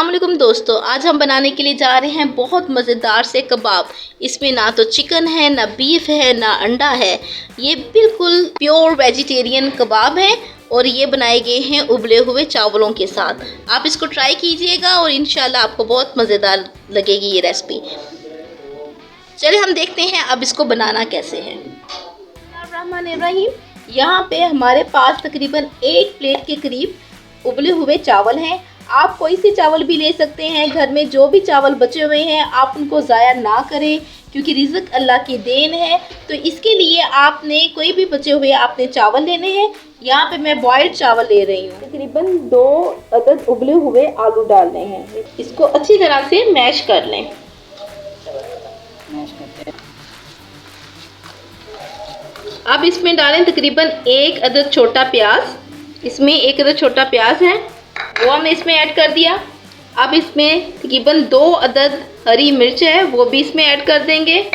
वालेकुम दोस्तों, आज हम बनाने के लिए जा रहे हैं बहुत मज़ेदार से कबाब। इसमें ना तो चिकन है, ना बीफ है, ना अंडा है। ये बिल्कुल प्योर वेजिटेरियन कबाब है और ये बनाए गए हैं उबले हुए चावलों के साथ। आप इसको ट्राई कीजिएगा और इंशाल्लाह आपको बहुत मज़ेदार लगेगी ये रेसिपी। चलिए हम देखते हैं अब इसको बनाना कैसे है। बिस्मिल्लाहिर्रहमानिर्रहीम। यहाँ पे हमारे पास तकरीबन 1 प्लेट के करीब उबले हुए चावल हैं। आप कोई से चावल भी ले सकते हैं। घर में जो भी चावल बचे हुए हैं आप उनको ज़ाया ना करें, क्योंकि रिज़्क अल्लाह की देन है। तो इसके लिए आपने कोई भी बचे हुए आपने चावल लेने हैं। यहाँ पे मैं बॉइल्ड चावल ले रही हूँ। तकरीबन 2 अदद उबले हुए आलू डालने हैं। इसको अच्छी तरह से मैश कर लें। अब इसमें डालें तकरीबन 1 अदद छोटा प्याज। इसमें 1 अदद छोटा प्याज है, वो हमने इसमें ऐड कर दिया। अब इसमें तकरीबन 2 अदद हरी मिर्च है, वो भी इसमें ऐड कर देंगे।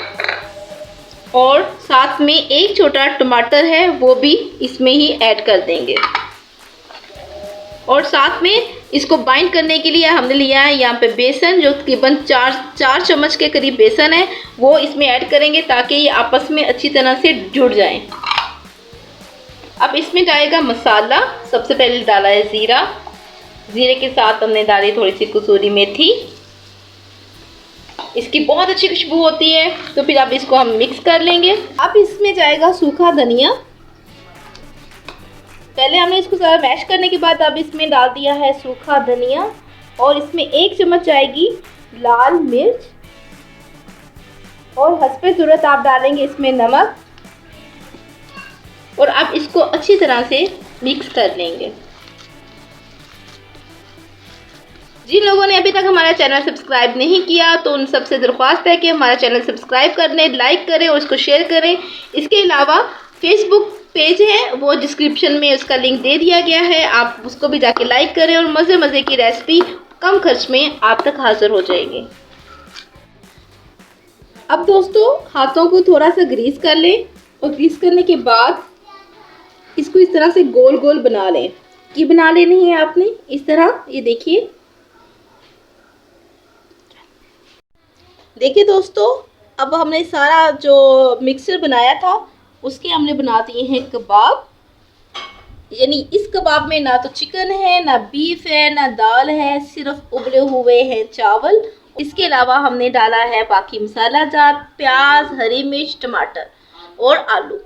और साथ में 1 छोटा टमाटर है, वो भी इसमें ही ऐड कर देंगे। और साथ में इसको बाइंड करने के लिए हमने लिया है यहाँ पे बेसन, जो तकरीबन 4 चम्मच के करीब बेसन है, वो इसमें ऐड करेंगे ताकि ये आपस में अच्छी तरह से जुड़ जाएं। अब इसमें जाएगा मसाला। सबसे पहले डाला है ज़ीरा। ज़ीरे के साथ हमने डाली थोड़ी सी कसूरी मेथी। इसकी बहुत अच्छी खुशबू होती है। तो फिर अब इसको हम मिक्स कर लेंगे। अब इसमें जाएगा सूखा धनिया। पहले हमने इसको सारा मैश करने के बाद अब इसमें डाल दिया है सूखा धनिया। और इसमें 1 चम्मच जाएगी लाल मिर्च। और हस्बे ज़रूरत आप डालेंगे इसमें नमक। और अब इसको अच्छी तरह से मिक्स कर लेंगे। जिन लोगों ने अभी तक हमारा चैनल सब्सक्राइब नहीं किया तो उन सबसे दरख्वास्त है कि हमारा चैनल सब्सक्राइब कर लें, लाइक करें और उसको शेयर करें। इसके अलावा फेसबुक पेज है, वो डिस्क्रिप्शन में उसका लिंक दे दिया गया है, आप उसको भी जाके लाइक करें। और मज़े मज़े की रेसिपी कम खर्च में आप तक हाजिर हो जाएगी। अब दोस्तों हाथों को थोड़ा सा ग्रीस कर लें और ग्रीस करने के बाद इसको इस तरह से गोल गोल बना लें। ये बना लेनी है आपने इस तरह। ये देखिए दोस्तों, अब हमने सारा जो मिक्सचर बनाया था उसके हमने बना दिए हैं कबाब। यानी इस कबाब में ना तो चिकन है, ना बीफ है, ना दाल है, सिर्फ उबले हुए हैं चावल। इसके अलावा हमने डाला है बाकी मसाला जात, प्याज, हरी मिर्च, टमाटर और आलू।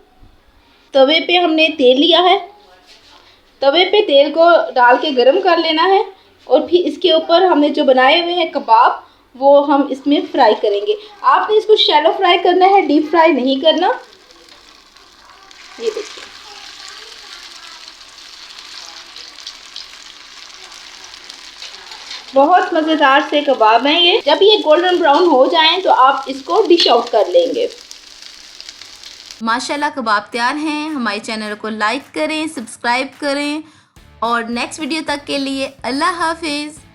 तवे पे हमने तेल लिया है। तवे पे तेल को डाल के गरम कर लेना है। और फिर इसके ऊपर हमने जो बनाए हुए हैं कबाब, वो हम इसमें फ्राई करेंगे। आपने इसको शैलो फ्राई करना है, डीप फ्राई नहीं करना। ये देखिए, बहुत मज़ेदार से कबाब हैं ये। जब ये गोल्डन ब्राउन हो जाएं तो आप इसको डिश आउट कर लेंगे। माशाल्लाह कबाब तैयार हैं। हमारे चैनल को लाइक करें, सब्सक्राइब करें और नेक्स्ट वीडियो तक के लिए अल्लाह हाफिज़।